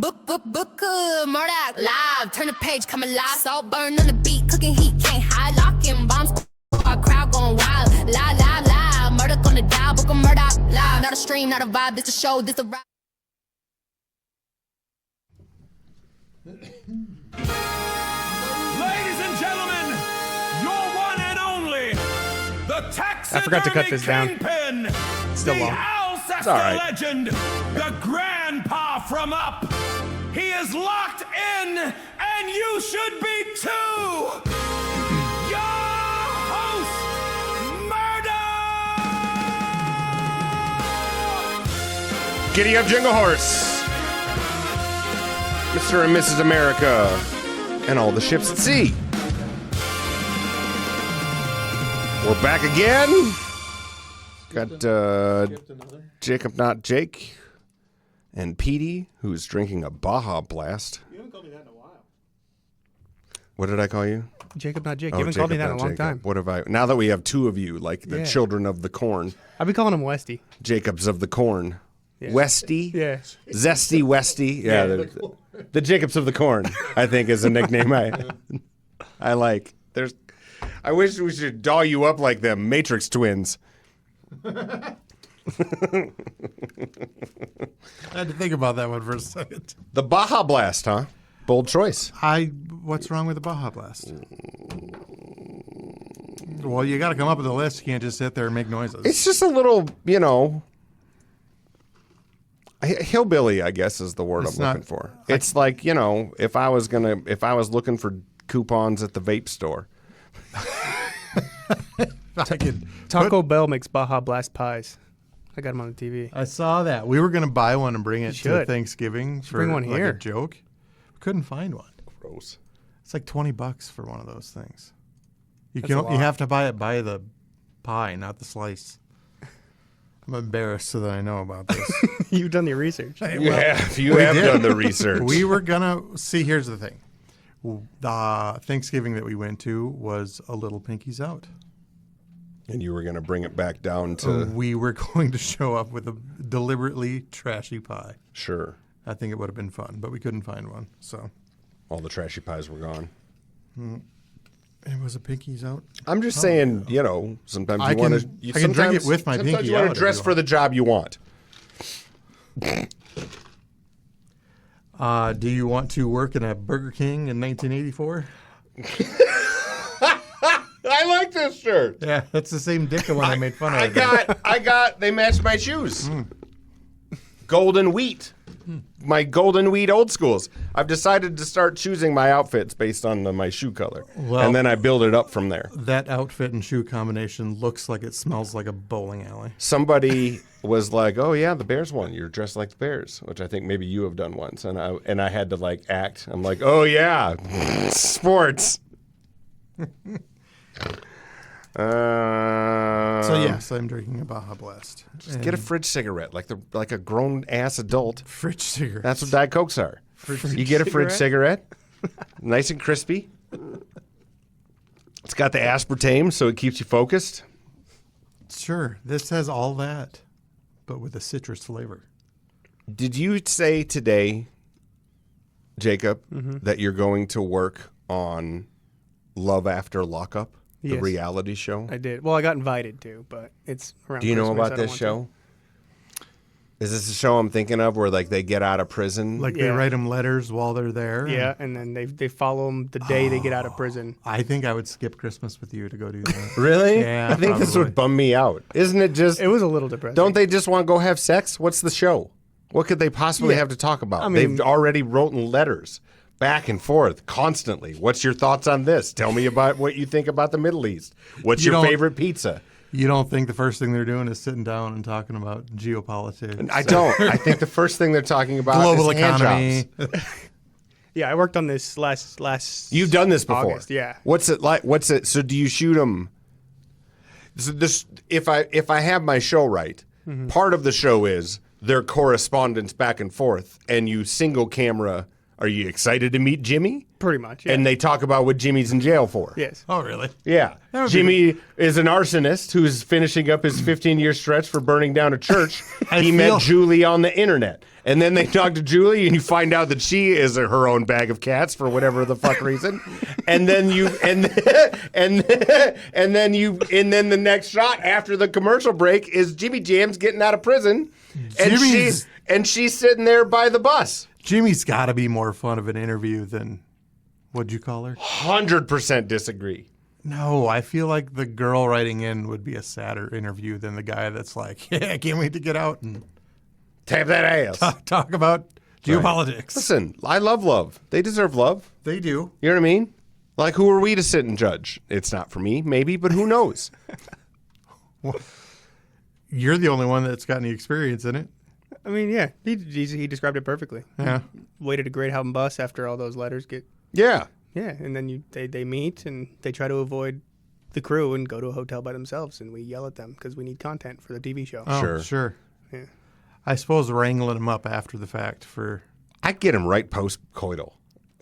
Murdoch live, turn the page, come alive. Salt burn on the beat, cooking heat, can't hide. Locking bombs, our crowd going wild. Live, live, live, Murdoch on the dial, book a Murdoch live. Not a stream, not a vibe, this a show, this a rap. Ladies and gentlemen, your one and only, the taxidermy I forgot to cut this down. kingpin, Still the long. Alcester all right. legend, the grandpa from Up. He is locked in, and you should be too. Your host, Murdoch! Giddy up, Jingle Horse. Mr. and Mrs. America, and all the ships at sea. We're back again. Got Jacob, not Jake, and Petey, who's drinking a Baja Blast. You haven't called me that in a while. What did I call you? Jacob, not Jake. Oh, You haven't called me Jacob, that in a not long Jacob. time. What have I? Now that we have two of you, like the Yeah. children of the corn, I've been calling him Westy. Jacobs of the corn. Yeah. Westy? Yeah. Zesty Westy. Yeah, the Jacobs of the corn, I think, is a nickname I like. I wish we should doll you up like them Matrix twins. I had to think about that one for a second. The Baja Blast, huh? Bold choice. What's wrong with the Baja Blast? Well, you got to come up with a list. You can't just sit there and make noises. It's just a little, hillbilly, I guess, is the word It's I'm not- looking for. It's like, if I was looking for coupons at the vape store. I could Taco Bell makes Baja Blast pies. I got them on the TV. I saw that. We were going to buy one and bring it to should. Thanksgiving for bring one like here. a joke. We couldn't find one. Gross. It's like $20 for one of those things. You That's a lot. you have to buy it by the pie, not the slice. I'm embarrassed so that I know about this. You've done your research. You have did. done the research. We were gonna see. Here's the thing: the Thanksgiving that we went to was a little pinkies out. And you were going to bring it back down to... We were going to show up with a deliberately trashy pie. Sure. I think it would have been fun, but we couldn't find one. So All the trashy pies were gone. it was a pinkies out. I'm just saying, sometimes I you want to... can- I can drink it with my Sometimes pinky you want out to dress if you for the job you want. Do you want to work in a Burger King in 1984? I like this shirt. Yeah, that's the same dick one I made fun of. They matched my shoes. Golden wheat. My golden wheat old schools. I've decided to start choosing my outfits based on my shoe color. Well- and then I build it up from there. That outfit and shoe combination looks like it smells like a bowling alley. Somebody was like, "Oh yeah, the Bears won. You're dressed like the Bears," which I think maybe you have done once. And I had to act. I'm like, "Oh yeah, sports." So yes, I'm drinking a Baja Blast. Just get a fridge cigarette, like a grown ass adult. Fridge cigarette. That's what Diet Cokes are. You get a fridge cigarette, nice and crispy. It's got the aspartame, so it keeps you focused. Sure. This has all that, but with a citrus flavor. Did you say today, Jacob, that you're going to work on Love After Lockup, the Yes. reality show? I did. Well, I got invited to, but it's around Do you know Christmas. about I don't this want show? Is this a show I'm thinking of where they get out of prison? Like they Yeah. write them letters while they're there. to. Yeah, and then they follow them the day they get out of prison. I think I would skip Christmas with you to go do that. Really? Yeah, I think this probably. would bum me out. Isn't it just... It was a little depressing. Don't they just want to go have sex? What's the show? What could they possibly Yeah. have to talk about? I mean- They've already written letters back and forth constantly. What's your thoughts on this? Tell me about what you think about the Middle East. What's You your don't- favorite pizza? You don't think the first thing they're doing is sitting down and talking about geopolitics? I don't. I think the first thing they're talking about Global is hand economy. jobs. Yeah, I worked on this last. You've done this before. August, yeah. What's it like? So do you shoot them? So this, if I have my show right, part of the show is their correspondence back and forth, and you single camera Are you excited to meet Jimmy? Pretty much. Yeah. And they talk about what Jimmy's in jail for. Yes. Oh, really? Yeah. That would Jimmy is an arsonist who's finishing up his 15-year stretch for burning down a church. He met Julie on the internet. And then they talk to Julie, and you find out that she is her own bag of cats for whatever the fuck reason. And then the next shot after the commercial break is Jimmy Jam's getting out of prison, and she's sitting there by the bus. Jimmy's got to be more fun of an interview than, what'd you call her? 100% disagree. No, I feel like the girl writing in would be a sadder interview than the guy that's like, yeah, I can't wait to get out and Tap that ass. talk about geopolitics. Listen, I love love. They deserve love. They do. You know what I mean? Like, who are we to sit and judge? It's not for me, maybe, but who knows? Well, you're the only one that's got any experience in it. I mean, yeah, he described it perfectly. Yeah. Waited a great Houghton bus after all those letters get. Yeah. Yeah, and then they meet and they try to avoid the crew and go to a hotel by themselves, and we yell at them because we need content for the TV show. Oh, sure. Yeah. I suppose wrangling them up after the fact for. I get him right post-coital.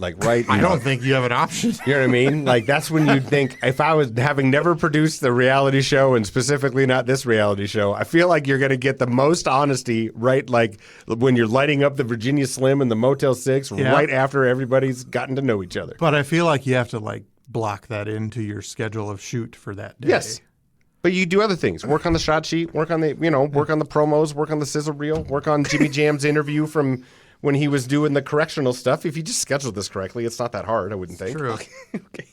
Like, right. I don't think you have an option. You know what I mean? Like, that's when you think, if I was having never produced the reality show, and specifically not this reality show, I feel like you're going to get the most honesty, right? Like, when you're lighting up the Virginia Slim and the Motel 6 right after everybody's gotten to know each other. But I feel like you have to, like, block that into your schedule of shoot for that day. Yes. But you do other things. Work on the shot sheet, work on the promos, work on the sizzle reel, work on Jimmy Jam's interview from when he was doing the correctional stuff. If you just schedule this correctly, it's not that hard, I wouldn't think. True. Okay.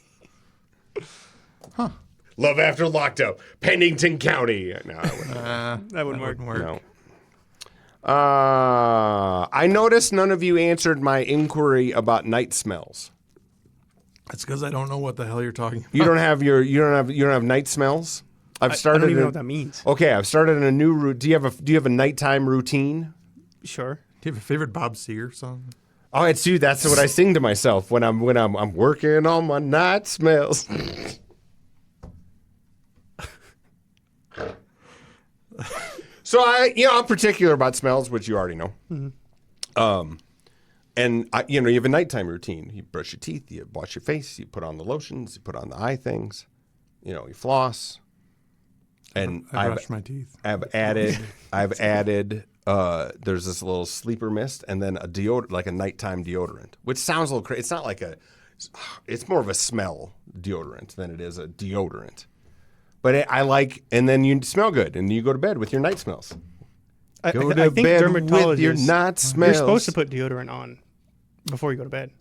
Huh. Love After Locked Up, Pennington County. No, That wouldn't work. No. I noticed none of you answered my inquiry about night smells. That's because I don't know what the hell you're talking about. You don't have night smells? I don't even know what that means. Okay, I've started a new routine. Do you have a nighttime routine? Sure. Do you have a favorite Bob Seger song? Oh, it's you. That's what I sing to myself when I'm working on my night smells. So I'm particular about smells, which you already know. Mm-hmm. And you have a nighttime routine. You brush your teeth, you wash your face, you put on the lotions, you put on the eye things, you floss. And I brush my teeth. I've added there's this little sleeper mist and then a deodorant, like a nighttime deodorant, which sounds a little crazy. It's not like it's more of a smell deodorant than it is a deodorant. But and then you smell good and you go to bed with your night smells. I think bed dermatologists, with your night smells. You're supposed to put deodorant on before you go to bed.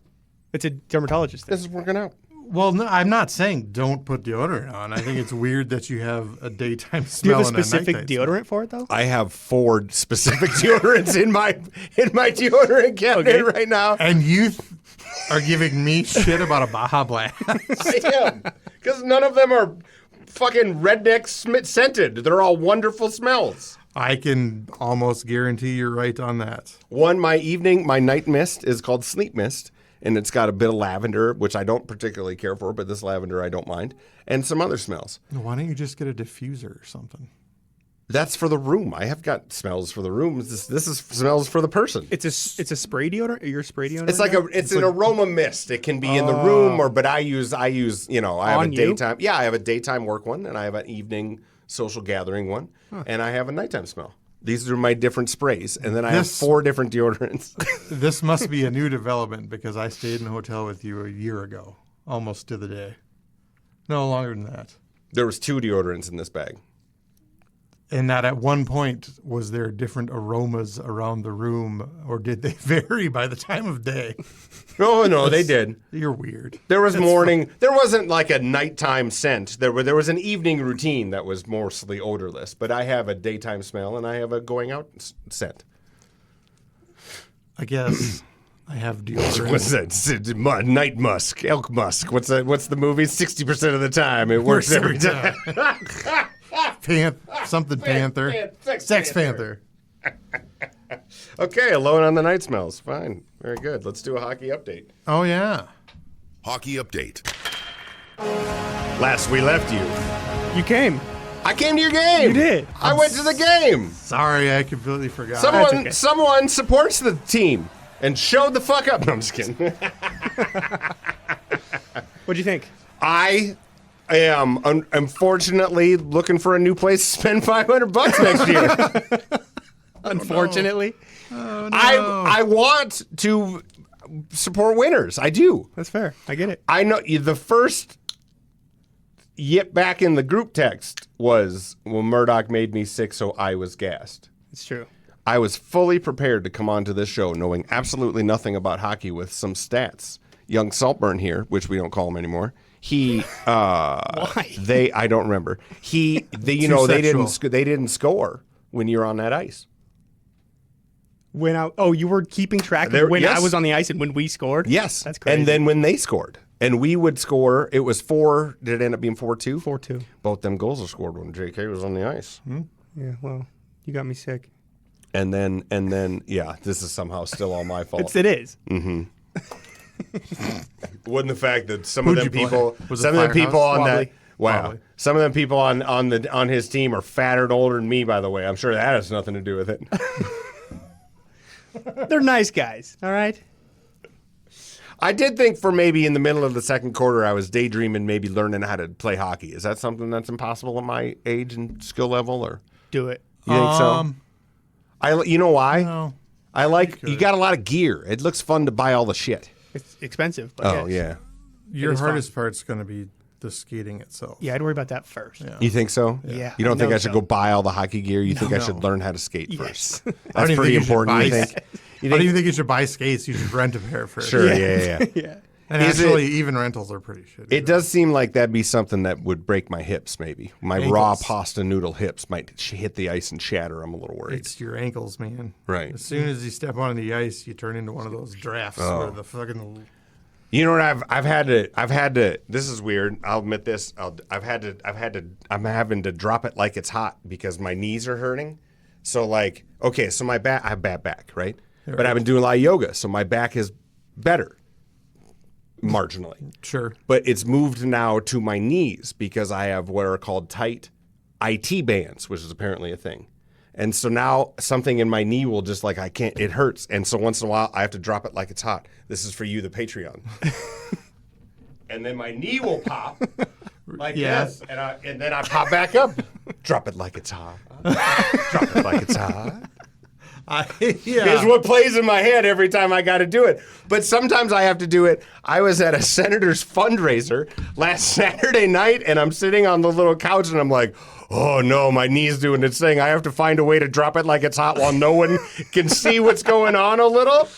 It's a dermatologist thing. This is working out. Well, no, I'm not saying don't put deodorant on. I think it's weird that you have a daytime Do you smell have a and a specific nighttime deodorant for it, though? I have 4 specific deodorants in my deodorant cabinet right now. And you are giving me shit about a Baja Blast. I am. Because none of them are fucking redneck scented. They're all wonderful smells. I can almost guarantee you're right on that. My night mist is called Sleep Mist, and it's got a bit of lavender, which I don't particularly care for, but this lavender I don't mind, and some other smells. Why don't you just get a diffuser or something? That's for the room. I have got smells for the room. This is smells for the person. It's a spray deodorant. Your spray deodorant. It's like it's an aroma mist. It can be in the room, but I use I have a daytime. Yeah, I have a daytime work one, and I have an evening social gathering one, and I have a nighttime smell. These are my different sprays, and then I have 4 different deodorants. This must be a new development because I stayed in a hotel with you a year ago, almost to the day. No longer than that. There was 2 deodorants in this bag. And that at one point, was there different aromas around the room, or did they vary by the time of day? No, they did. You're weird. There was morning. There wasn't like a nighttime scent. There was an evening routine that was mostly odorless. But I have a daytime smell and I have a going out scent. I guess I have deodorant. What's that? Night musk, elk musk. What's that? What's the movie? 60% of the time it works every time. Panther. Sex Panther. Okay, alone on the night smells. Fine. Very good. Let's do a hockey update. Oh, yeah. Hockey update. Last we left you. You came. I came to your game. You did. I went to the game. Sorry, I completely forgot. Someone supports the team. and showed the fuck up. No, I'm just kidding. What'd you think? I am unfortunately looking for a new place to spend $500 next year. Unfortunately. Oh, no. I want to support winners. I do. That's fair. I get it. I know the first yip back in the group text was, well, Murdoch made me sick, so I was gassed. It's true. I was fully prepared to come onto this show knowing absolutely nothing about hockey with some stats. Young Saltburn here, which we don't call him anymore. He, Why? I don't remember. They didn't score when you're on that ice. When you were keeping track There- of when yes. I was on the ice and when we scored? Yes. That's crazy. And then when they scored, and we would score, it was 4, did it end up being 4-2? 4-2. Both them goals were scored when JK was on the ice. Yeah, well, you got me sick. And then, yeah, this is somehow still all my fault. It is. Wasn't the fact that some Who'd of them you play? people, Was it some of them people on Wobbly. that, wow, Wobbly. some of them people on his team are fatter and older than me. By the way, I'm sure that has nothing to do with it. They're nice guys, all right? I did think for maybe in the middle of the second quarter, I was daydreaming, maybe learning how to play hockey. Is that something that's impossible at my age and skill level, or Do it. you think so? You know why? No. I like you got a lot of gear. It looks fun to buy all the shit. It's expensive. But Oh yes. yeah, Your is fun. hardest part's going to be the skating itself. Yeah, I'd worry about that first. Yeah. you think so? Yeah. You don't think No, I should no. go buy all the hockey gear? You think I No. should learn how to skate Yes. first? I don't That's even pretty think you should important. You buy- think? You I don't think? even think you should buy skates. You should rent a pair first. Sure. Yeah. Yeah. And Is it- actually, even rentals are pretty shitty. It does seem like that'd be something that would break my hips. Maybe my raw Ankles. pasta noodle hips might hit the ice and shatter. I'm a little worried. It's your ankles, man. Right. As soon as you step on the ice, you turn into one of those drafts where the fucking. You know what? I've had to. This is weird. I'll admit this. I'm having to drop it like it's hot because my knees are hurting. So like, okay, so my back, I have bad back, right? But I've been doing a lot of yoga, so my back is better, marginally. Sure. But it's moved now to my knees because I have what are called tight IT bands, which is apparently a thing. And so now something in my knee will just like, I can't, it hurts. And so once in a while, I have to drop it like it's hot. This is for you, the Patreon. And then my knee will pop like Yeah. this. And then I pop back up. Drop it like it's hot. Drop it like it's hot. Yeah. Is what plays in my head every time I got to do it. But sometimes I have to do it. I was at a senator's fundraiser last Saturday night, and I'm sitting on the little couch, and I'm like, oh no, my knee's doing its thing. I have to find a way to drop it like it's hot while no one can see what's going on a little.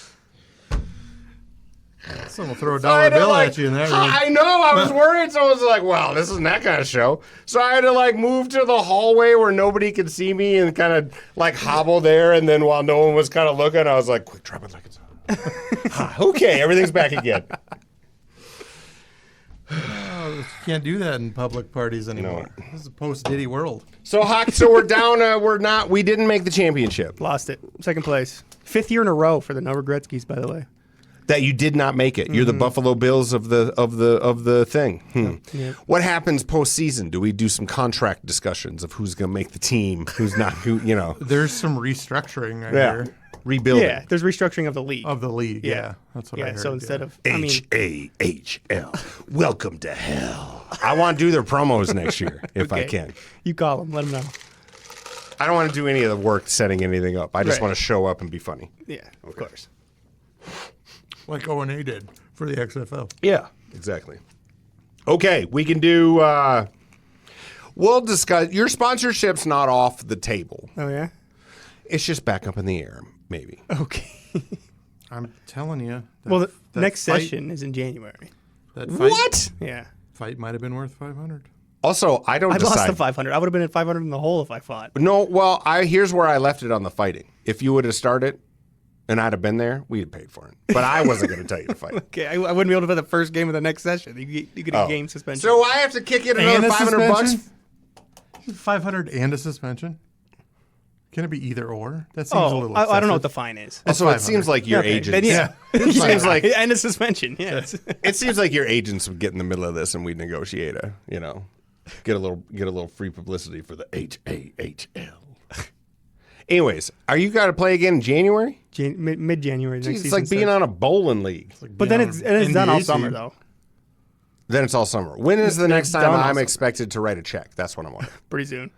Someone will throw a I dollar had to, bill like, at you in that room. I know. I was worried. So I was like, well, this isn't that kind of show. So I had to like move to the hallway where nobody could see me and kind of like hobble there. And then while no one was kind of looking, I was like, quick, drop it like it's hot. Okay, everything's back again. You can't do that in public parties anymore. This is a post-Diddy world. So we're down. We didn't make the championship. Lost it. Second place. 5th year in a row for the No Regretskis, by the way. That you did not make it. You're the Buffalo Bills of the thing. Yeah. What happens postseason? Do we do some contract discussions of who's going to make the team, who's not? Who you know? There's some restructuring I Yeah, hear rebuilding. Yeah, there's restructuring of the league. of the league. Yeah, that's what I heard. So instead of, HAHL. Welcome to hell. I want to do their promos next year if I Okay. can. You call them, let them know. I don't want to do any of the work setting anything up. I just Right. want to show up and be funny. Yeah, of course. like O&A did for the XFL. Yeah, exactly. Okay, we can do. We'll discuss. Your sponsorship's not off the table. Oh, yeah? It's just back up in the air, maybe. Okay. I'm telling you. Well, the next session is in January. That fight, What? Yeah. Fight might have been worth 500. Also, I don't I decide. lost the 500. I would have been at 500 in the hole if I fought. No, well, here's where I left it on the fighting. If you would have started and I'd have been there, we'd have paid for it. But I wasn't going to tell you to fight. Okay, I wouldn't be able to play the first game of the next session. You could get game suspension. So I have to kick in And another a $500. suspension? 500 and a suspension? Can it be either or? That seems a little I don't know excessive. what the fine is. Also, it 500. seems like your Okay, agent. then yeah. It seems like And a suspension, yes. it seems like your agents would get in the middle of this and we'd negotiate get a little free publicity for the HAHL. Anyways, are you got to play again in January? Mid-January. Jeez, it's like being on a bowling league. But then it's done all summer, though. Then it's all summer. When is the next It's time done all I'm summer. expected to write a check? That's what I'm wondering. Pretty soon.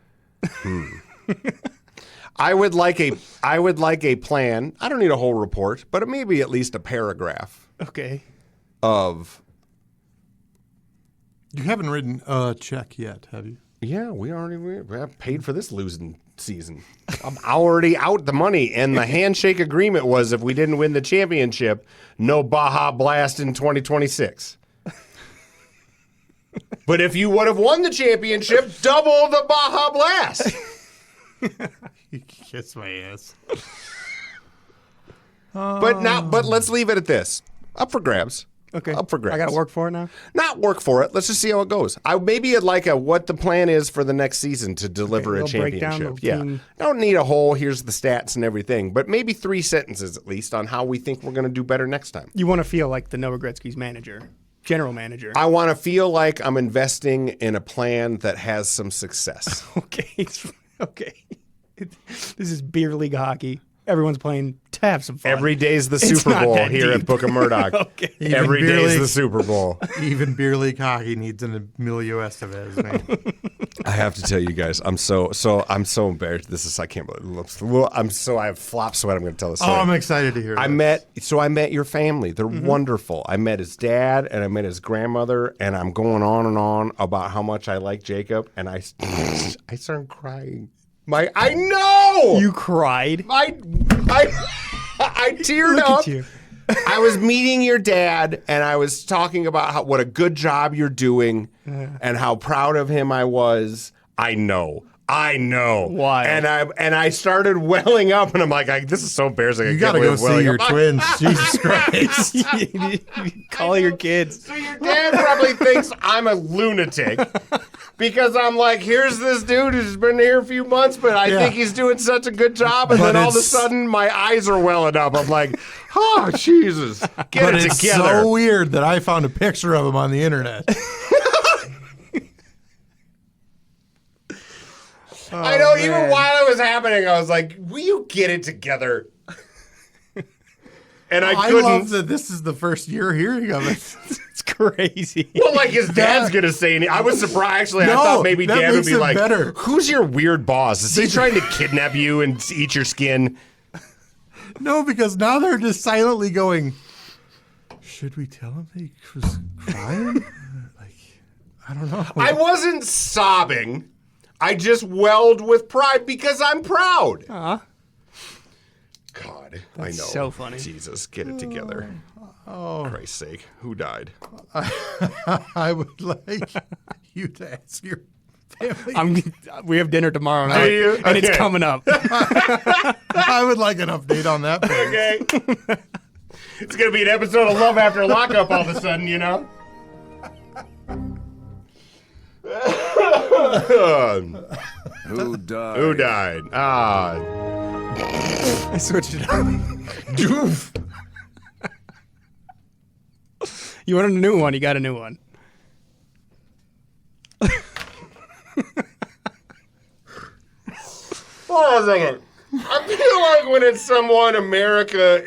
I would like a plan. I don't need a whole report, but maybe at least a paragraph Okay. of. You haven't written a check yet, have you? Yeah, we have paid for this losing season. I'm already out the money, and the handshake agreement was if we didn't win the championship, no Baja Blast in 2026. But if you would have won the championship, double the Baja Blast. You kiss my ass. But let's leave it at this. Up for grabs. Okay. Up for grabs. I got to work for it now? Not work for it. Let's just see how it goes. Maybe I'd like what the plan is for the next season to deliver a little breakdown, championship. little Yeah. team. I don't need a whole, here's the stats and everything, but maybe 3 sentences at least on how we think we're going to do better next time. You want to feel like the Noah Gretzky's manager, general manager. I want to feel like I'm investing in a plan that has some success. Okay. Okay. This is beer league hockey. Everyone's playing to have some fun. Every day's the It's Super not Bowl that here deep. at Book of Murdoch. Okay. Every Even beer day's league- the Super Bowl. Even beer league hockey needs an Emilio Estevez, man. I have to tell you guys, I'm so embarrassed. I can't believe I have flop sweat. I'm going to tell this Oh, story. I'm excited to hear that. I met your family. They're wonderful. I met his dad and I met his grandmother, and I'm going on and on about how much I like Jacob, and I started crying. I know You cried. I teared Look up. at you. I was meeting your dad, and I was talking about what a good job you're doing, and how proud of him I was. I know. Wild. And I started welling up, and I'm like, this is so embarrassing. You got to go see your twins. Jesus Christ. Call your kids. So your dad probably thinks I'm a lunatic. Because I'm like, here's this dude who's been here a few months, but I think he's doing such a good job. And But then all of a it's- sudden, my eyes are welling up. I'm like, oh, Jesus. Get But it it's together. so weird that I found a picture of him on the internet. I know, even man. while it was happening, I was like, will you get it together? And I I couldn't. love that this is the first year hearing of it. It's crazy. Well, like his dad's going to say anything. I was surprised. Actually, I No, thought maybe that Dad would makes be it like, better. who's your weird boss? Is he trying to kidnap you and eat your skin? No, because now they're just silently going, should we tell him that he was crying? I don't know. I wasn't sobbing. I just welled with pride because I'm proud. God, I know. so funny. Jesus, get it together. Oh, Christ's sake. Who died? I would like you to ask your family. We have dinner tomorrow night, Do you? and it's Okay. coming up. I would like an update on that. Please. Okay. It's going to be an episode of Love After Lockup all of a sudden, you know? Who died? Who died? I switched it up. Doof. You wanted a new one. You got a new one. Hold on a second. I feel like when it's someone America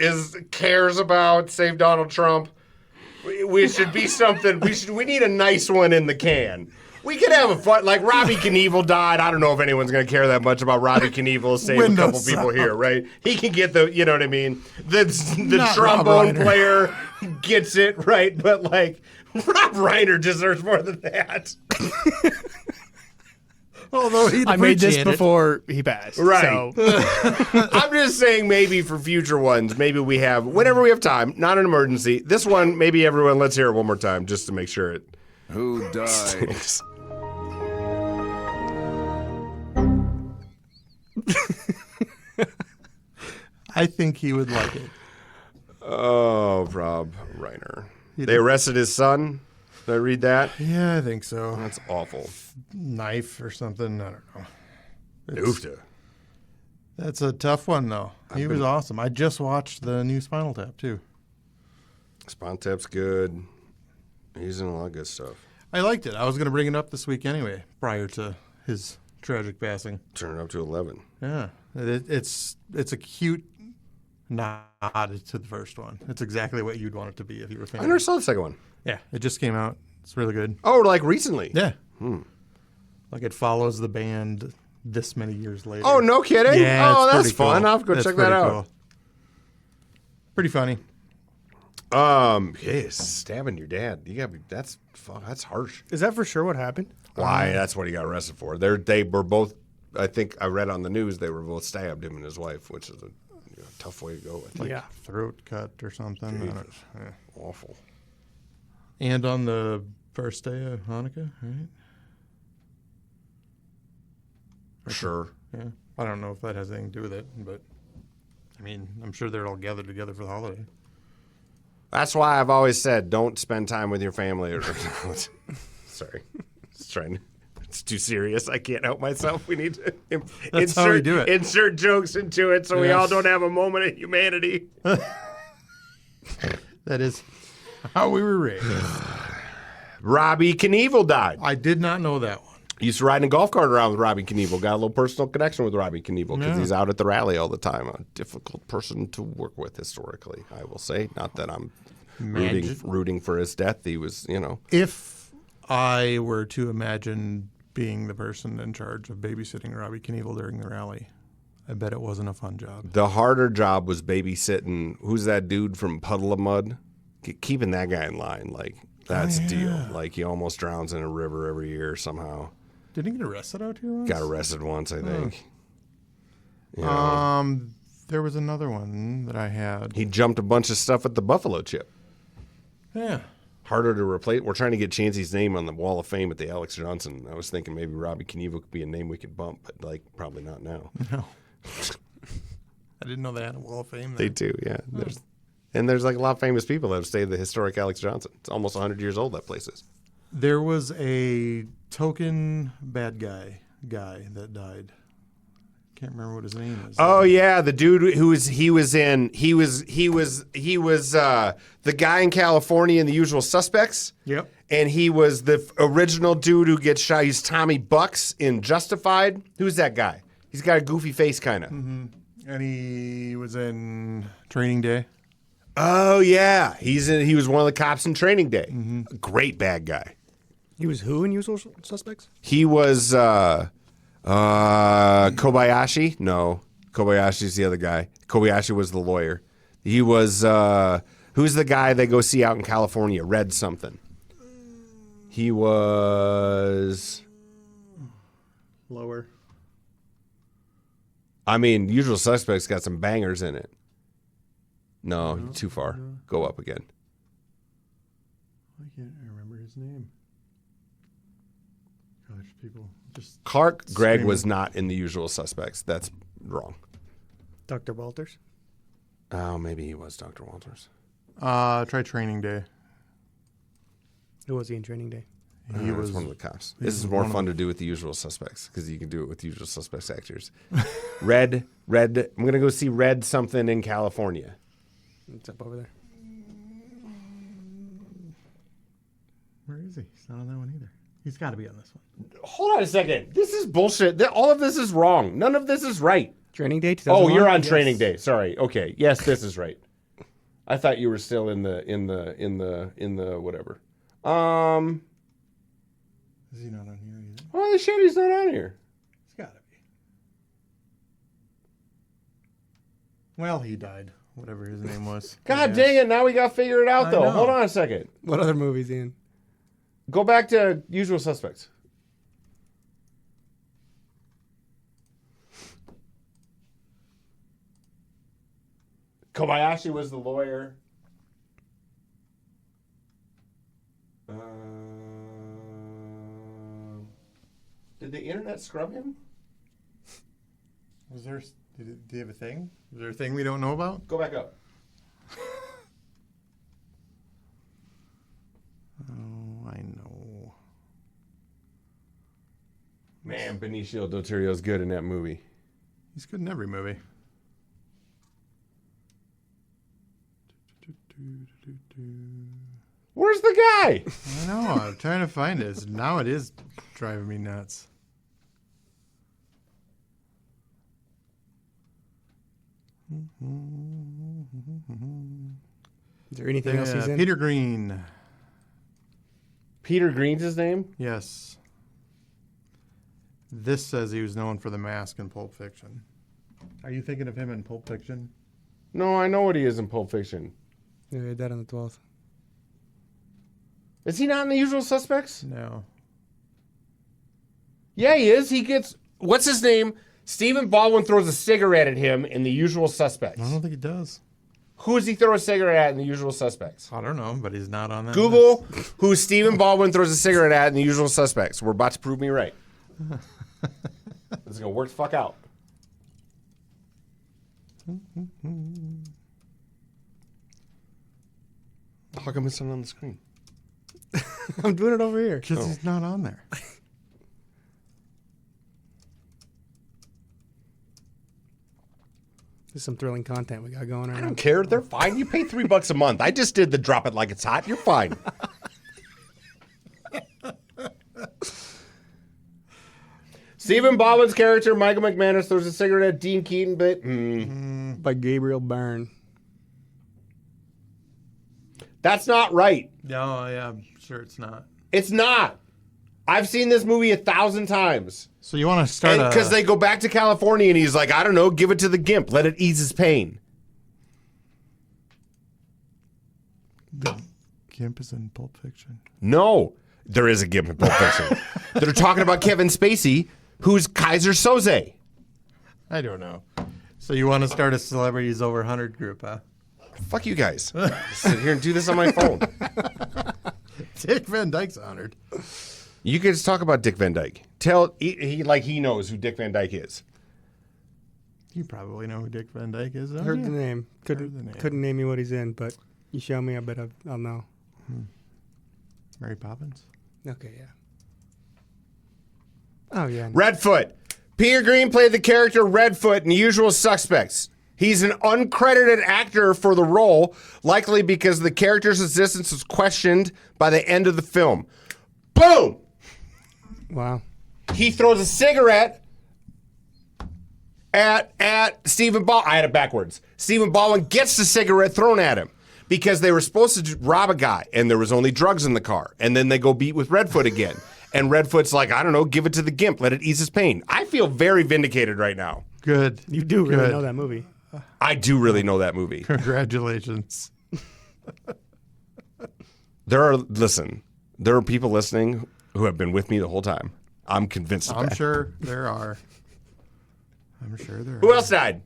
cares about, save Donald Trump, we should be something. We need a nice one in the can. We could have a fun, like Robbie Knievel died. I don't know if anyone's going to care that much about Robbie Knievel. Save a couple Windows people up. here, right? He can get the, you know what I mean? The Not Rob trombone Reiner. player gets it, right? But like Rob Reiner deserves more than that. Although he'd I made this appreciate it. before he passed. Right. So, I'm just saying maybe for future ones, maybe we have, whenever we have time, not an emergency. This one, maybe everyone, let's hear it one more time just to make sure it. Who died? I think he would like it. Oh, Rob Reiner. They arrested his son. Did I read that? Yeah, I think so. That's awful. Knife or something. I don't know. Oofta. That's a tough one, though. He was awesome. I just watched the new Spinal Tap, too. Spontep's good. He's in a lot of good stuff. I liked it. I was going to bring it up this week anyway, prior to his tragic passing. Turn it up to 11. Yeah. It's a cute nod to the first one. It's exactly what you'd want it to be if you were I thinking. never saw the second one. Yeah, it just came out. It's really good. Oh, like recently? Yeah. Like it follows the band this many years later. Oh, no kidding? Yeah, oh, it's that's pretty fun. cool. I'll have to go It's check that pretty out. cool. Pretty funny. Yes, stabbing your dad. You gotta be. That's harsh. Is that for sure what happened? Why? That's what he got arrested for. They were both. I think I read on the news they were both stabbed, him and his wife, which is a tough way to go. I think. Yeah. Throat cut or something. I don't- yeah. Awful. And on the first day of Hanukkah, right? Sure. Yeah. I don't know if that has anything to do with it, but I mean, I'm sure they're all gathered together for the holiday. That's why I've always said don't spend time with your family. Sorry, just trying. It's too serious. I can't help myself. We need to That's how we do it. insert jokes into it so we Yes. all don't have a moment of humanity. That is how we were raised. Robbie Knievel died. I did not know that one. Used to ride in a golf cart around with Robbie Knievel. Got a little personal connection with Robbie Knievel because Yeah. he's out at the rally all the time. A difficult person to work with historically, I will say. Not that I'm rooting for his death. He was, If I were to imagine being the person in charge of babysitting Robbie Knievel during the rally, I bet it wasn't a fun job. The harder job was babysitting. Who's that dude from Puddle of Mud? Keeping that guy in line. Like, that's a deal. Like, he almost drowns in a river every year somehow. Did he get arrested out here once? Got arrested once, I think. There was another one that I had. He jumped a bunch of stuff at the Buffalo Chip. Yeah. Harder to replace. We're trying to get Chancey's name on the Wall of Fame at the Alex Johnson. I was thinking maybe Robbie Knievel could be a name we could bump, but probably not now. No. I didn't know they had a Wall of Fame They there. do, yeah. There's like a lot of famous people that have stayed at the historic Alex Johnson. It's almost 100 years old, that place is. There was a token bad guy that died. Can't remember what his name is. Oh yeah, the dude who was the guy in California in The Usual Suspects. Yep. And he was the original dude who gets shot. He's Tommy Bucks in Justified. Who's that guy? He's got a goofy face, kind of. And he was in Training Day. Oh yeah, he was one of the cops in Training Day. A great bad guy. He was who in Usual Suspects? He was Kobayashi. No, Kobayashi's the other guy. Kobayashi was the lawyer. He was who's the guy they go see out in California? Red something. He was. Lower. I mean, Usual Suspects got some bangers in it. No, too far. Go up again. I can't remember his name. Gosh, people just. Clark Gregg Screaming. was not in The Usual Suspects. That's wrong. Dr. Walters? Oh, maybe he was Dr. Walters. Try Training Day. Who was he in Training Day? He was one of the cops. This is more fun to do with The Usual Suspects because you can do it with Usual Suspects actors. Red. I'm going to go see Red something in California. It's up over there. Where is he? He's not on that one either. He's got to be on this one. Hold on a second. This is bullshit. All of this is wrong. None of this is right. Training Day? Oh, 2001? you're on Yes. Training Day. Sorry. Okay. Yes, this is right. I thought you were still in the whatever. Is he not on here either? Oh, the shit, he's not on here. He's got to be. Well, he died. Whatever his name was. God dang it. Now we got to figure it out, I though. know. Hold on a second. What other movies he in? Go back to Usual Suspects. Kobayashi was the lawyer. Did the internet scrub him? Was there? Do you have a thing? Is there a thing we don't know about? Go back up. Oh, I know. Man, Benicio del Toro's good in that movie. He's good in every movie. Where's the guy? I know. I'm trying to find it. Now it is driving me nuts. Is there anything else he's in? Peter Green. Peter Green's his name? Yes. This says he was known for The Mask in Pulp Fiction. Are you thinking of him in Pulp Fiction? No, I know what he is in Pulp Fiction. Yeah, he died on the 12th. Is he not in The Usual Suspects? No. Yeah, he is. He gets... What's his name? Stephen Baldwin throws a cigarette at him in The Usual Suspects. I don't think he does. Who does he throw a cigarette at in The Usual Suspects? I don't know, but he's not on that Google list. who Stephen Baldwin throws a cigarette at in The Usual Suspects. We're about to prove me right. This is going to work the fuck out. How come it's not on the screen? I'm doing it over here. Because he's not on there. There's some thrilling content we got going on. I don't care. They're fine. You pay $3 a month. I just did the drop it like it's hot. You're fine. Stephen Baldwin's character, Michael McManus, throws a cigarette at Dean Keaton, but By Gabriel Byrne. that's not right. No, yeah, I'm sure it's not. It's not. I've seen this movie 1,000 times. So you want to start Because they go back to California and he's like, I don't know, give it to the gimp. Let it ease his pain. The Gimp is in Pulp Fiction. No, there is a gimp in Pulp Fiction. They're talking about Kevin Spacey, who's Kaiser Soze. I don't know. So you want to start a Celebrities Over 100 group, huh? Fuck you guys. Sit here and do this on my phone. Dick Van Dyke's honored. You can just talk about Dick Van Dyke. He knows who Dick Van Dyke is. You probably know who Dick Van Dyke is. Don't Heard you? the name. Couldn't name me what he's in, but you show me, I bet I'll know. Mary Poppins. Okay, yeah. Oh, yeah. Redfoot. Peter Green played the character Redfoot in The Usual Suspects. He's an uncredited actor for the role, likely because the character's existence was questioned by the end of the film. Boom! Wow. He throws a cigarette at Stephen Baldwin. I had it backwards. Stephen Baldwin gets the cigarette thrown at him because they were supposed to rob a guy and there was only drugs in the car. And then they go beat with Redfoot again. And Redfoot's like, I don't know, give it to the gimp. Let it ease his pain. I feel very vindicated right now. Good. You do really Good. know that movie. I do really know that movie. Congratulations. There are people listening who have been with me the whole time. I'm convinced of I'm that. sure there are. I'm sure there are. Who else died?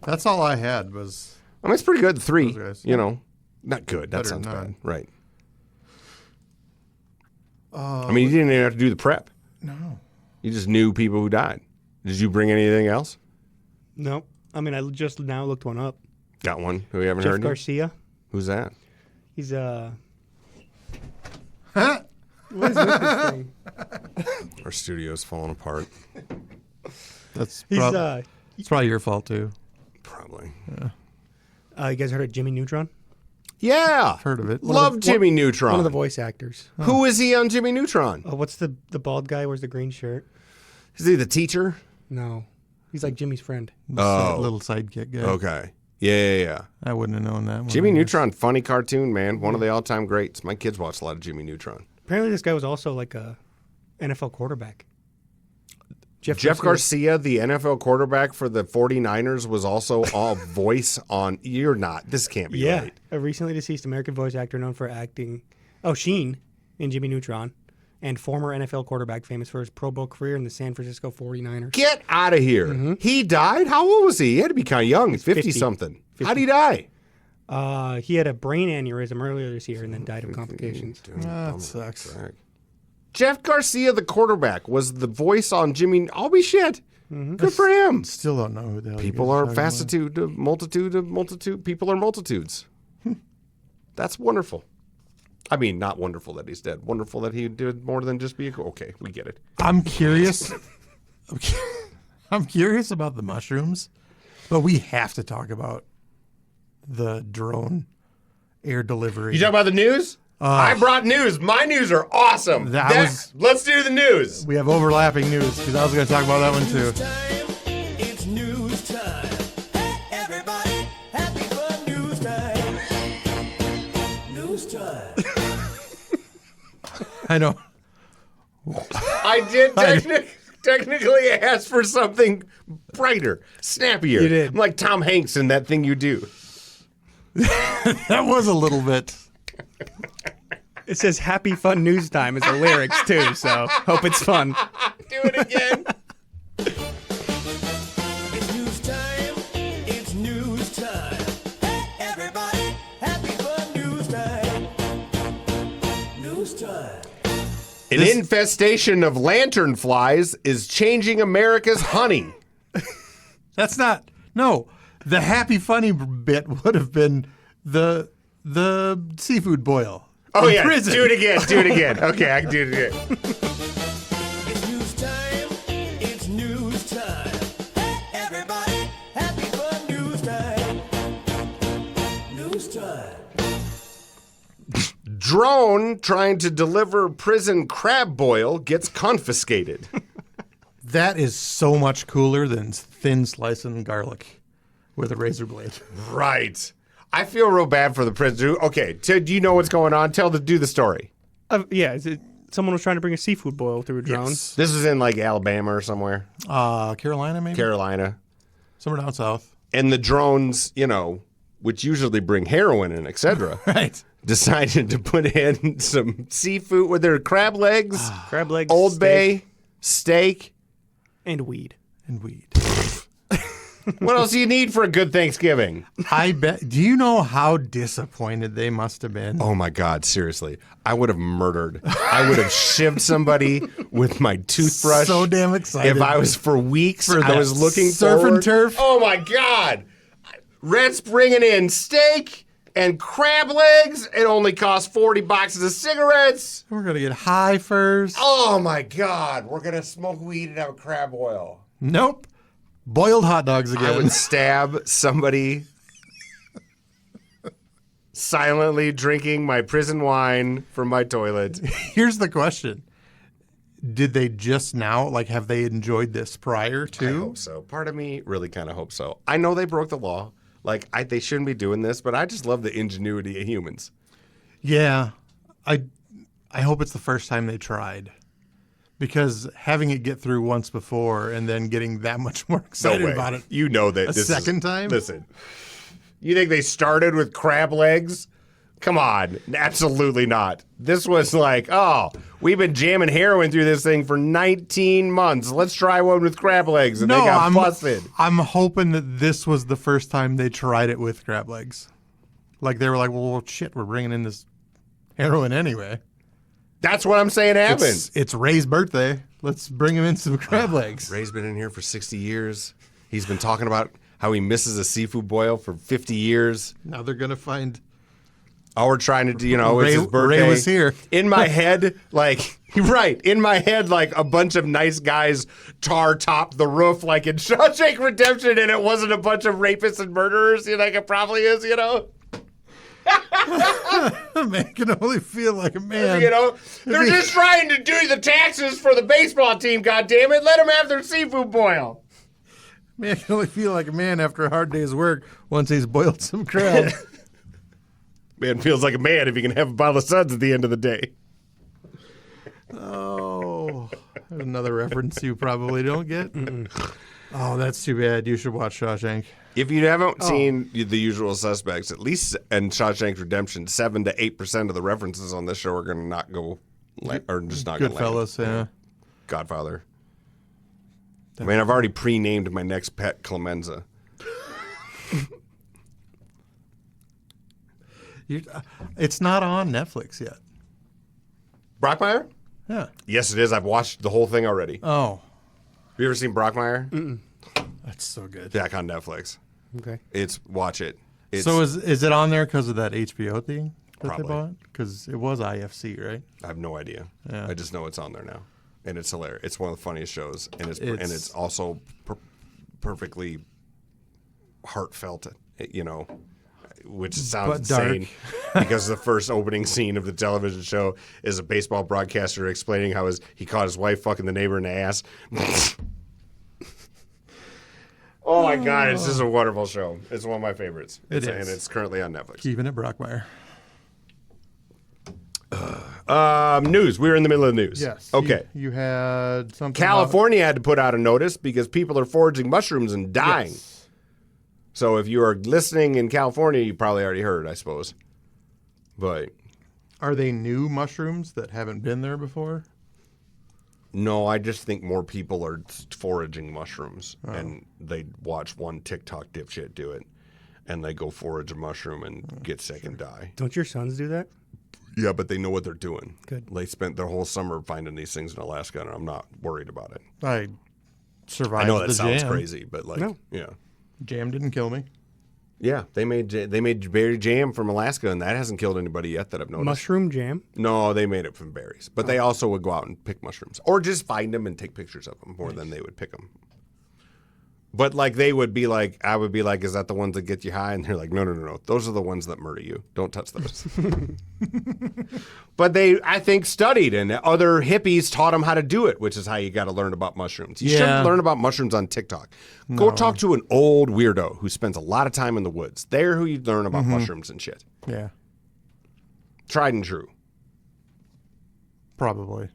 That's all I had was... I mean, it's pretty good. 3, Those guys. you know. Not good. That Better sounds than bad. none. Right. I mean, you didn't even have to do the prep. No. You just knew people who died. Did you bring anything else? Nope. I mean, I just now looked one up. Got one who we haven't Jeff heard of? Garcia. Who's that? He's What is with this thing? Our studio's falling apart. That's He's it's probably your fault, too. Probably. you guys heard of Jimmy Neutron? Yeah. Heard of it. Love Jimmy Neutron. One of the voice actors. Who is he on Jimmy Neutron? Oh, what's the bald guy? Wears the green shirt? Is he the teacher? No, he's like Jimmy's friend. Little sidekick guy. Okay. Yeah. I wouldn't have known that one. Jimmy I guess. Neutron, funny cartoon, man. One of the all-time greats. My kids watch a lot of Jimmy Neutron. Apparently, this guy was also like a NFL quarterback. Jeff Garcia, the NFL quarterback for the 49ers, was also a voice on... You're not. This can't be Yeah, right. a recently deceased American voice actor known for acting... Oh, Sheen in Jimmy Neutron. And former NFL quarterback famous for his Pro Bowl career in the San Francisco 49ers. Get out of here. He died? How old was he? He had to be kind of young, 50-something. How'd he die? He had a brain aneurysm earlier this year and then died of complications. That sucks. Jeff Garcia, the quarterback, was the voice on Jimmy... I'll be shit. Good for him. Still don't know who the hell People you are guys talking fastitude to multitude. People are multitudes. That's wonderful. I mean, not wonderful that he's dead. Wonderful that he did more than just be a... Okay, we get it. about. I'm curious. I'm curious about the mushrooms, but we have to talk about the drone air delivery. You talking about the news? I brought news. My news are awesome. Let's do the news. We have overlapping news because I was going to talk about that one too. It's news time. I know. I did technically ask for something brighter, snappier. You did. I'm like Tom Hanks in That Thing You Do. That was a little bit. It says "Happy Fun News Time" as the lyrics too, so hope it's fun. Do it again. It's news time. It's news time. Hey, everybody, happy fun news time. News time. An infestation of lanternflies is changing America's honey. That's not. No, the happy funny bit would have been the seafood boil. Oh, in yeah. prison. Do it again. Do it again. Okay, I can do it again. It's news time. It's news time. Hey, everybody, happy fun news time. News time. Drone trying to deliver prison crab boil gets confiscated. That is so much cooler than thin slicing garlic with a razor blade. Right. I feel real bad for the prison. Okay, do you know what's going on? Do the story. Yeah, someone was trying to bring a seafood boil through a drone. This is in like Alabama or somewhere. Carolina, maybe? Carolina. Somewhere down south. And the drones, which usually bring heroin and etc. Right. Decided to put in some seafood with their crab legs, Crab legs, Old steak, Bay, steak. and weed. And weed. What else do you need for a good Thanksgiving? I bet. Do you know how disappointed they must have been? Oh my God, seriously. I would have murdered. I would have shivved somebody with my toothbrush. So damn excited. If I was for weeks, For I the was looking surf forward. and turf? Oh my God. Rhett's bringing in steak and crab legs. It only costs 40 boxes of cigarettes. We're going to get high first. Oh my God. We're going to smoke weed and have a crab oil. Nope. Boiled hot dogs again. I would stab somebody silently drinking my prison wine from my toilet. Here's the question. Did they just now, have they enjoyed this prior to? I hope so. Part of me really kind of hopes so. I know they broke the law. They shouldn't be doing this, but I just love the ingenuity of humans. Yeah. I hope it's the first time they tried. Because having it get through once before and then getting that much more excited about it. You know that A this second time? Listen, you think they started with crab legs? Come on, absolutely not. This was we've been jamming heroin through this thing for 19 months. Let's try one with crab legs, and they got busted. I'm hoping that this was the first time they tried it with crab legs. They were like, well, shit, we're bringing in this heroin anyway. That's what I'm saying happened. It's Ray's birthday. Let's bring him in some crab legs. Ray's been in here for 60 years. He's been talking about how he misses a seafood boil for 50 years. Now they're going to find... All we're trying to do, it's his birthday. Ray was here. In my head, in my head, a bunch of nice guys tar-topped the roof like in Shawshank Redemption, and it wasn't a bunch of rapists and murderers, like it probably is, A man can only feel like a man. They're just trying to do the taxes for the baseball team, goddammit. Let them have their seafood boil. Man can only feel like a man after a hard day's work once he's boiled some crab. Man feels like a man if he can have a bottle of Suds at the end of the day. Oh, there's another reference you probably don't get. Oh, that's too bad. You should watch Shawshank. If you haven't seen The Usual Suspects, at least in Shawshank Redemption, 7 to 8% of the references on this show are going to not go, or just not going to land. Goodfellas, yeah. Godfather. I've already pre-named my next pet Clemenza. It's not on Netflix yet. Brockmire? Yeah. Yes, it is. I've watched the whole thing already. Oh, Have you ever seen Brockmire? that's so good. Back on Netflix. Okay. Watch it. So is it on there because of that HBO thing that Probably. they bought? Because it was IFC, right? I have no idea. Yeah. I just know it's on there now, and it's hilarious. It's one of the funniest shows, and it's also perfectly heartfelt. Which sounds But dark. insane because the first opening scene of the television show is a baseball broadcaster explaining how he caught his wife fucking the neighbor in the ass. Oh my God, it's just a wonderful show. It's one of my favorites. It is. And it's currently on Netflix. Keeping it Brockmire. News. We're in the middle of the news. Yes. Okay. You had something. California had to put out a notice because people are foraging mushrooms and dying. Yes. So if you are listening in California, you probably already heard, I suppose. But Are they new mushrooms that haven't been there before? no, I just think more people are foraging mushrooms, and they watch one TikTok dipshit do it, and they go forage a mushroom and get sick and die. Don't your sons do that? Yeah, but they know what they're doing. Good. They spent their whole summer finding these things in Alaska, and I'm not worried about it. I survived I know that the sounds jam. crazy, but like, No. yeah. Jam didn't kill me. Yeah, they made berry jam from Alaska, and that hasn't killed anybody yet that I've noticed. Mushroom jam. No, they made it from berries, but they also would go out and pick mushrooms, or just find them and take pictures of them more than they would pick them. But like they would be like, I would be like, is that the ones that get you high? And they're like, no, those are the ones that murder you. Don't touch those. But they, I think, studied, and other hippies taught them how to do it, which is how you got to learn about mushrooms. You shouldn't learn about mushrooms on TikTok. Go talk to an old weirdo who spends a lot of time in the woods. They're who you learn about mushrooms and shit. Yeah, Tried and true. probably.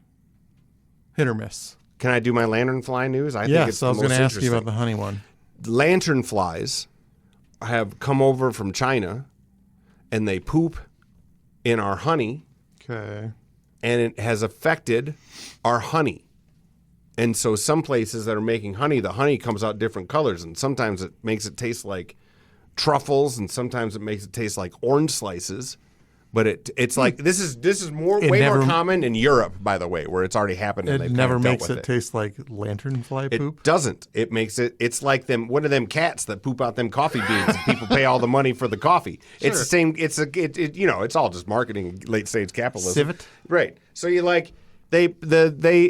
Hit or miss. Can I do my lanternfly news? I think Yes, it's I was going to ask you about the honey one. Lanternflies have come over from China, and they poop in our honey, Okay. and it has affected our honey. And so some places that are making honey, the honey comes out different colors, and sometimes it makes it taste like truffles, and sometimes it makes it taste like orange slices. But it's like this is way more common in Europe, by the way, where it's already happened. And It they've never kind of makes dealt it with taste like lanternfly poop. It doesn't. It makes it. It's like them. One of them cats that poop out them coffee beans, and people pay all the money for the coffee. It's the same. It's all just marketing, late stage capitalism. Civet. Right. So you like they.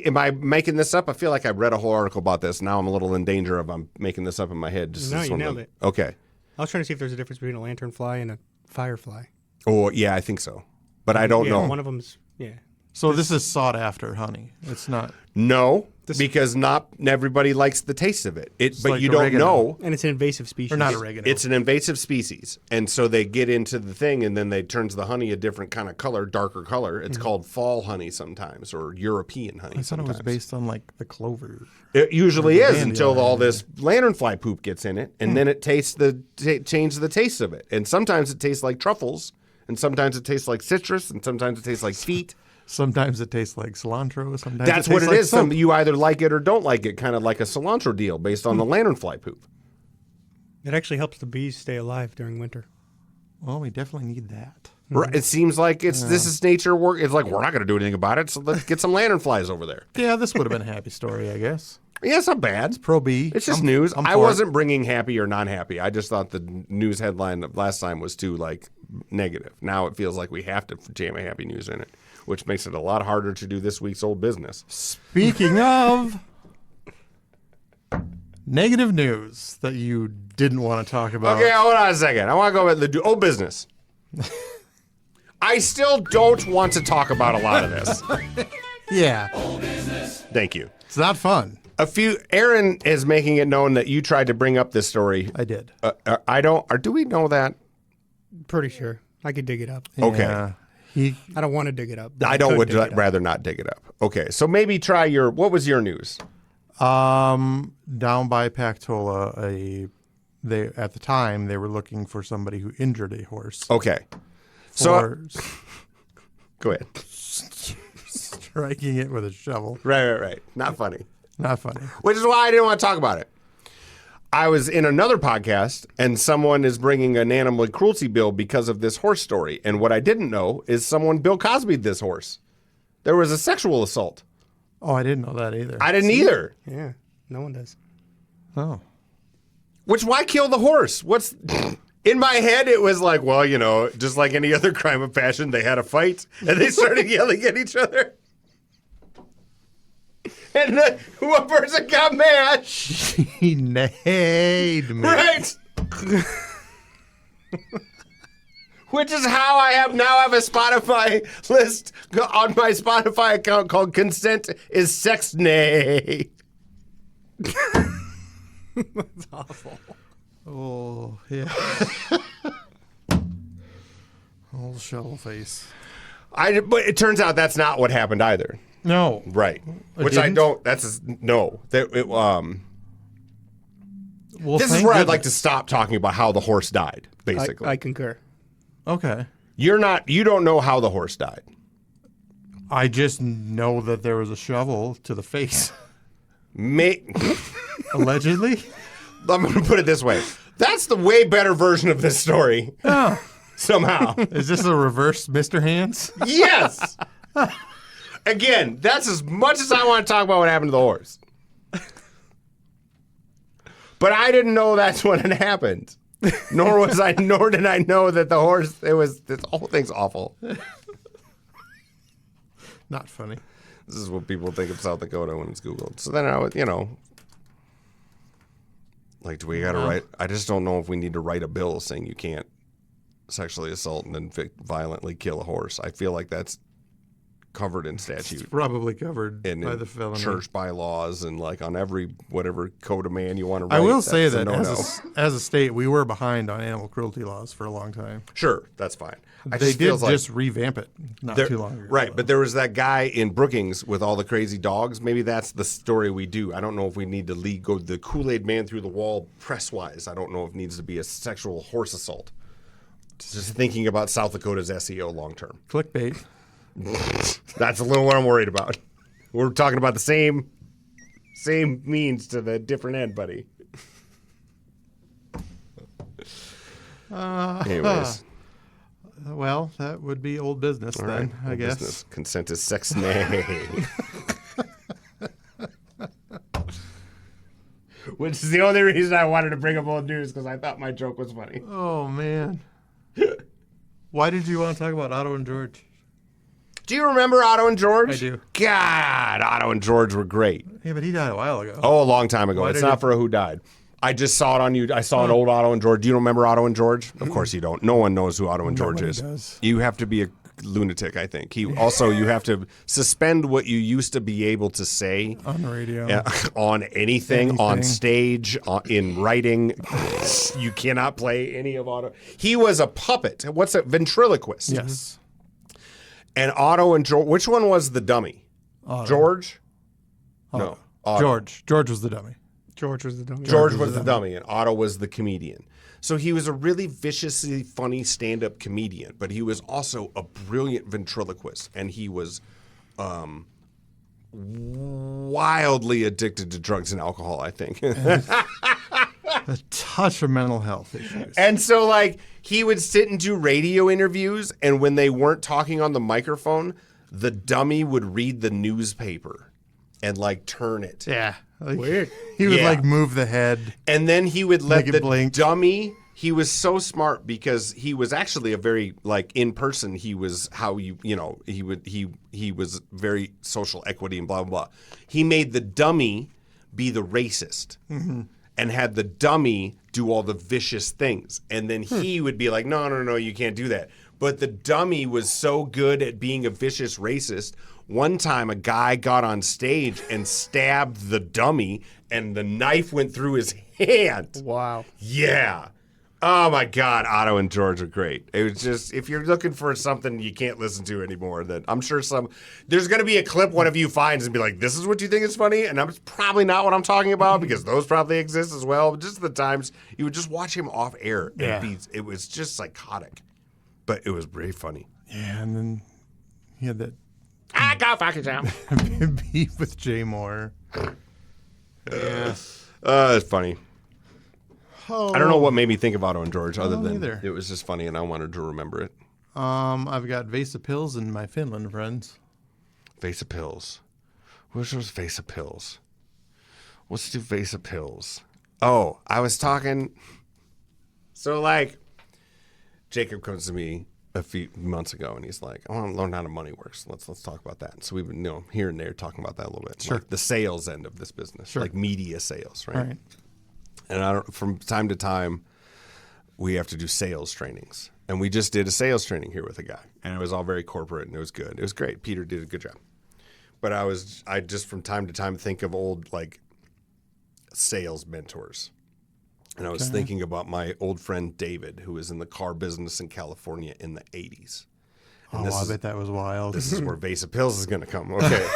Am I making this up? I feel like I read a whole article about this. Now I'm a little in danger of I'm making this up in my head. No, you nailed it. Okay. I was trying to see if there's a difference between a lanternfly and a firefly. Oh yeah, I think so, but I don't know. One of them's So this is sought after honey. It's not. No, because not everybody likes the taste of it. But like you don't oregano. know. and it's an invasive species. Or not oregano. It's an invasive species, and so they get into the thing, and then they turns the honey a different kind of color, darker color. It's called fall honey sometimes, or European honey. I thought it was based on like the clover. It usually is until dandelion, all this lanternfly poop gets in it, and then it tastes change the taste of it. And sometimes it tastes like truffles, and sometimes it tastes like citrus, and sometimes it tastes like feet. Sometimes it tastes like cilantro. Sometimes That's it what tastes it like is. soap. You either like it or don't like it, kind of like a cilantro deal based on the lanternfly poop. It actually helps the bees stay alive during winter. Well, we definitely need that. Right. It seems like this is nature work. It's like we're not going to do anything about it, so let's get some lanternflies over there. Yeah, this would have been a happy story, I guess. Yeah, it's not bad. Pro B. It's just news. I'm I for it. wasn't bringing happy or not happy. I just thought the news headline of last time was too like negative. Now it feels like we have to jam a happy news in it, which makes it a lot harder to do this week's old business. Speaking of negative news that you didn't want to talk about. Okay, hold on a second. I want to go with the old business. I still don't want to talk about a lot of this. Yeah, Thank you. it's not fun. Aaron is making it known that you tried to bring up this story. I did. I don't. Or do we know that? Pretty sure. I could dig it up. Okay. Yeah. I don't want to dig it up. but I don't could would dig it up. rather not dig it up. Okay, so maybe try your. What was your news? Down by Pactola, at the time they were looking for somebody who injured a horse. Okay, so For go ahead. striking it with a shovel. Right. Not funny. Not funny. Which is why I didn't want to talk about it. I was in another podcast, and someone is bringing an animal cruelty bill because of this horse story. And what I didn't know is someone Bill Cosby'd this horse. There was a sexual assault. Oh, I didn't know that either. I didn't either. Yeah, no one does. Oh. Which, why kill the horse? In my head, it was like, well, just like any other crime of passion, they had a fight, and they started yelling at each other. And one person got mad. He neighed me. Right. Which is how I now have a Spotify list on my Spotify account called Consent is SexNayyy. That's awful. Oh, yeah. Old shovel face. But it turns out that's not what happened either. No. Right. It Which I didn't? don't. That's no. Well, This is thank where I'd like to goodness. stop talking about how the horse died. Basically, I concur. Okay. you don't know how the horse died. I just know that there was a shovel to the face. Allegedly. I'm going to put it this way. That's the way better version of this story. Oh. Somehow. Is this a reverse Mr. Hands? Yes. Again, that's as much as I want to talk about what happened to the horse. But I didn't know that's what had happened. Nor did I know that the horse, this whole thing's awful. Not funny. This is what people think of South Dakota when it's Googled. So then I would, like, do we got to write? I just don't know if we need to write a bill saying you can't sexually assault and then violently kill a horse. I feel like that's covered in statute. Probably covered And by in the felony. church bylaws and like on every whatever code of man you want to write. I will say that's a that no-no. as a state, we were behind on animal cruelty laws for a long time. Sure, that's fine. I They just did feels like just revamp it not too long ago. Right, but there was that guy in Brookings with all the crazy dogs. Maybe that's the story we do. I don't know if we need to go the Kool-Aid man through the wall press-wise. I don't know if it needs to be a sexual horse assault. Just thinking about South Dakota's SEO long-term. Clickbait. That's a little what I'm worried about. We're talking about the same means to the different end, buddy. Anyways. Well, that would be old business All then, right, I old guess. business. Consent is SexNayyy. Which is the only reason I wanted to bring up old news, because I thought my joke was funny. Oh, man. Why did you want to talk about Otto and George? Do you remember Otto and George? I do. God, Otto and George were great. Yeah, but he died a while ago. Oh, a long time ago. Why It's did not he- for a who died. I just saw it on you. I saw an old Otto and George. Do you remember Otto and George? Of course you don't. No one knows who Otto and George Nobody is. does. You have to be a lunatic, I think. You have to suspend what you used to be able to say On the radio. on anything, on Anything. stage, in writing. You cannot play any of Otto. He was a puppet. What's a ventriloquist? Yes. And Otto and George. Which one was the dummy? George? No. Otto. George. George was the dummy. George was the dummy. George was the dummy, and Otto was the comedian. So he was a really viciously funny stand-up comedian, but he was also a brilliant ventriloquist, and he was wildly addicted to drugs and alcohol, I think. A touch of mental health issues. And so, like, he would sit and do radio interviews, and when they weren't talking on the microphone, the dummy would read the newspaper and, like, turn it. Yeah. Weird. He would, Yeah. like, move the head. And then he would let Make it the blink. dummy. He was so smart because he was actually a very like in person. He was how he was very social equity and blah blah blah. He made the dummy be the racist and had the dummy do all the vicious things. And then he would be like, no, you can't do that. But the dummy was so good at being a vicious racist. One time, a guy got on stage and stabbed the dummy, and the knife went through his hand. Wow. Yeah. Oh my God, Otto and George are great. It was just, if you're looking for something you can't listen to anymore, then I'm sure there's going to be a clip one of you finds and be like, this is what you think is funny? And it's probably not what I'm talking about because those probably exist as well. But just the times you would just watch him off air. And it was just psychotic. But it was really funny. Yeah, and then he had that Go fuck yourself. beef with Jay Moore. Yeah. It's funny. I don't know what made me think of Otto and George other than either. it was just funny and I wanted to remember it. I've got Vase of Pills and my Finland friends. Vase of Pills. Which was Vase of Pills? Let's do Vase of Pills. Oh, I was talking. So, like, Jacob comes to me a few months ago and he's like, I want to learn how money works. Let's talk about that. So we've been here and there talking about that a little bit. Sure. Like the sales end of this business. Like media sales, right? Right. And from time to time, we have to do sales trainings. And we just did a sales training here with a guy. And it was all very corporate and it was good. It was great. Peter did a good job. But I just from time to time think of old, like, sales mentors. And I was thinking about my old friend David, who was in the car business in California in the 80s. Oh, I bet that was wild. This is where Vase of Pills is going to come. Okay.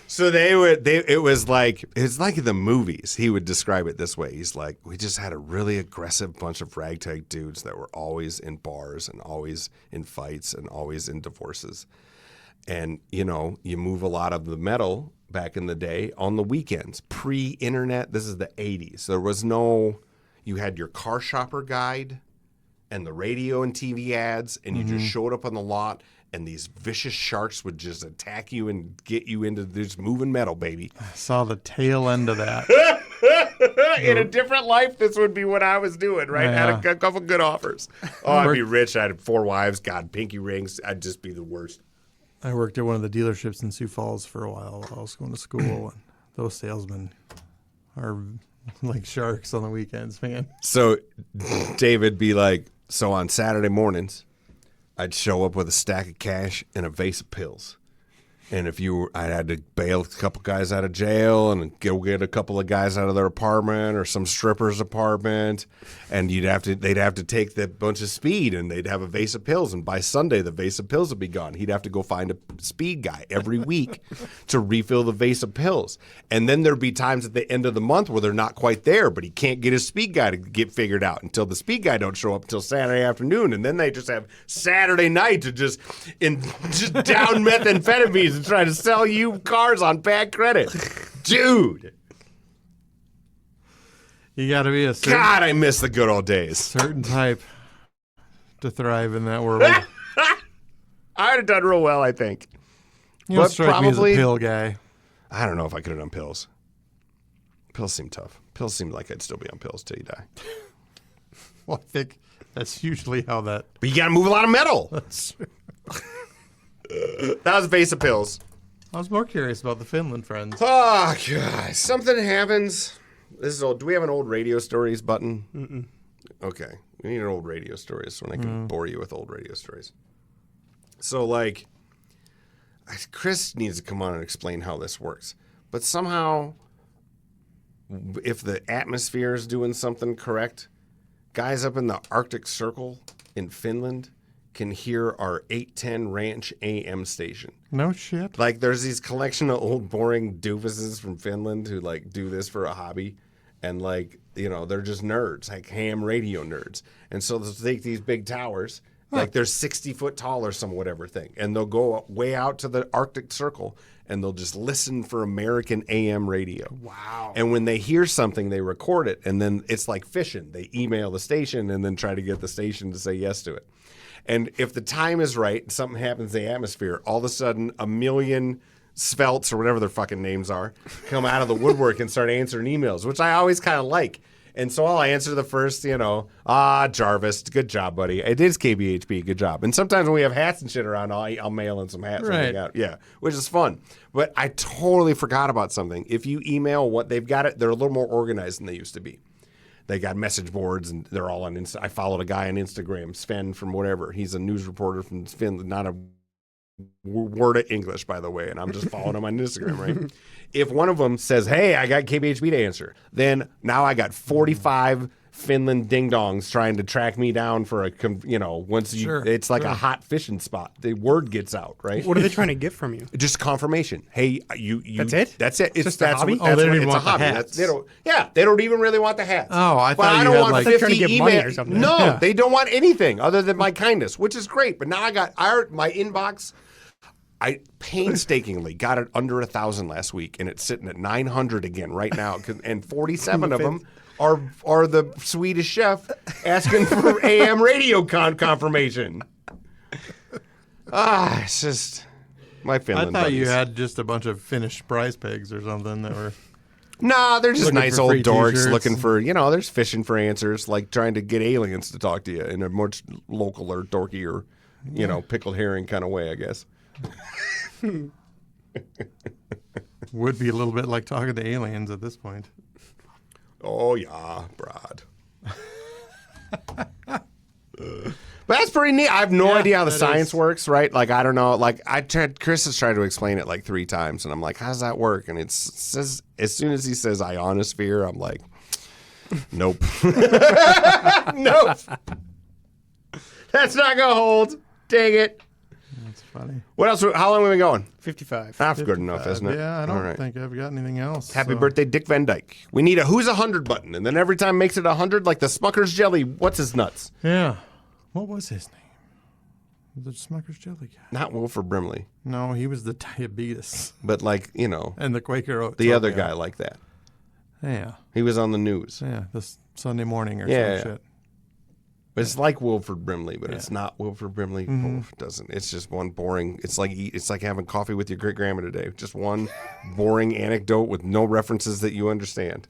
So it was like in the movies. He would describe it this way. He's like, we just had a really aggressive bunch of ragtag dudes that were always in bars and always in fights and always in divorces. And, you move a lot of the metal back in the day on the weekends, pre-internet. This is the 80s. There was you had your car shopper guide and the radio and TV ads, and you just showed up on the lot, and these vicious sharks would just attack you and get you into this moving metal, baby. I saw the tail end of that. In a different life, this would be what I was doing, right? Yeah. Had a couple good offers. Oh, I'd be rich. I had 4 wives, God, pinky rings. I'd just be the worst. I worked at one of the dealerships in Sioux Falls for a while while I was going to school, and those salesmen are like sharks on the weekends, man. So David be like, so on Saturday mornings, I'd show up with a stack of cash and a vase of pills. And I had to bail a couple guys out of jail and go get a couple of guys out of their apartment or some stripper's apartment, and they'd have to take that bunch of speed, and they'd have a vase of pills, and by Sunday the vase of pills would be gone. He'd have to go find a speed guy every week to refill the vase of pills. And then there'd be times at the end of the month where they're not quite there, but he can't get his speed guy to get figured out until the speed guy don't show up until Saturday afternoon, and then they just have Saturday night to just down methamphetamines and try to sell you cars on bad credit. Dude. You got to be a God, I miss the good old days. certain type to thrive in that world. I'd have done real well, I think. You don't But strike me as a probably- pill guy. I don't know if I could have done pills. Pills seem tough. Pills seem like I'd still be on pills till you die. Well, I think that's usually how that. But you got to move a lot of metal. That was a vase of pills. I was more curious about the Finland friends. Oh, God. Something happens. This is old. Do we have an old radio stories button? Mm-mm. Okay. We need an old radio stories so I can bore you with old radio stories. So, Chris needs to come on and explain how this works. But somehow, if the atmosphere is doing something correct, guys up in the Arctic Circle in Finland can hear our 810 Ranch AM station. No shit. Like, there's these collection of old boring doofuses from Finland who, do this for a hobby. And, they're just nerds, like ham radio nerds. And so they'll take these big towers, they're 60 foot tall or some whatever thing. And they'll go way out to the Arctic Circle, and they'll just listen for American AM radio. Wow. And when they hear something, they record it. And then it's like fishing. They email the station and then try to get the station to say yes to it. And if the time is right, something happens in the atmosphere, all of a sudden a million svelts or whatever their fucking names are come out of the woodwork and start answering emails, which I always kind of like. And so I'll answer the first, Jarvis, good job, buddy. It is KBHP, good job. And sometimes when we have hats and shit around, I'll mail in some hats. Right. Out. Yeah, which is fun. But I totally forgot about something. If you email what they've got, they're a little more organized than they used to be. They got message boards, and they're all on I followed a guy on Instagram, Sven from whatever. He's a news reporter from Finland, not a word of English, by the way, and I'm just following him on Instagram, right? If one of them says, hey, I got KBHB to answer, then now I got 45 Finland ding-dongs trying to track me down for it's like a hot fishing spot. The word gets out, right? What are they trying to get from you? Just confirmation. Hey, you. That's it? That's it. It's Just a hobby? That's they don't even it's want a the hobby. hats. They don't even really want the hats. Oh, I But thought I you don't had, want like- 50 They're trying to get money or something. No, Yeah. they don't want anything other than my kindness, which is great. But now my inbox. I painstakingly got it under 1,000 last week, and it's sitting at 900 again right now. And 47 of them are the Swedish chef asking for AM radio confirmation. It's just my Finland I thought you buddies. had just a bunch of Finnish prize pigs or something that were. Nah, they're just Looking nice for old free dorks t-shirts. looking for, there's fishing for answers, like trying to get aliens to talk to you in a more local or dorky or, pickled herring kind of way, I guess. Would be a little bit like talking to aliens at this point. Oh, yeah, Brad. But that's pretty neat. I have no idea how the that science is. works, right? I don't know. Chris has tried to explain it 3 times, and I'm like, how does that work? And it says, as soon as he says ionosphere, I'm like, nope. Nope. That's not gonna hold. Dang it. That's funny. What else? How long have we been going? 55. That's good enough, isn't it? Yeah, I don't All right. think I've got anything else. Happy birthday, Dick Van Dyke. We need a Who's 100 button, and then every time makes it 100, like the Smucker's Jelly. What's his nuts? Yeah. What was his name? The Smucker's Jelly guy. Not Wilford Brimley, No, he was the diabetes. but like, you know, And the Quaker Oats. the other yeah. guy like that. Yeah. He was on the news. Yeah, this Sunday morning or Yeah. some shit. It's like Wilford Brimley, but it's not Wilford Brimley. Oh, it doesn't. It's just one boring. It's like having coffee with your great grandma today. Just one boring anecdote with no references that you understand.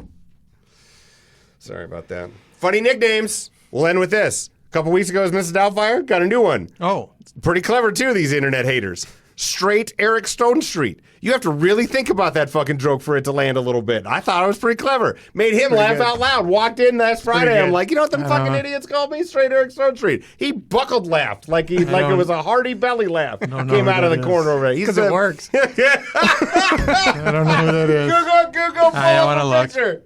Sorry about that. Funny nicknames. We'll end with this. A couple weeks ago, was Mrs. Doubtfire. Got a new one. Oh, Pretty clever too. These internet haters. Straight Eric Stonestreet. You have to really think about that fucking joke for it to land a little bit. I thought it was pretty clever. Made him laugh out loud. Walked in last Friday. I'm good. like, you know what them fucking know. idiots called me? Straight Eric Stonestreet. He buckled laughed like it was a hearty belly laugh. Came who out of the that corner over there. Because it works. I don't know who that is. Google, pull I up wanna a look. picture.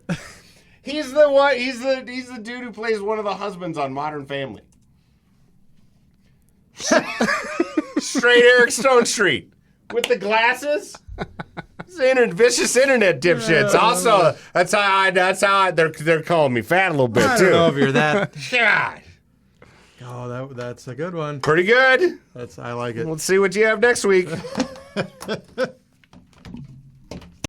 He's the one. He's the dude who plays one of the husbands on Modern Family. Straight Eric Stonestreet with the glasses. Vicious internet dipshits. Also, that's how they're calling me fat a little bit I too. don't know if you're that. God, Oh, that's a good one. pretty good. I like it. Let's see what you have next week.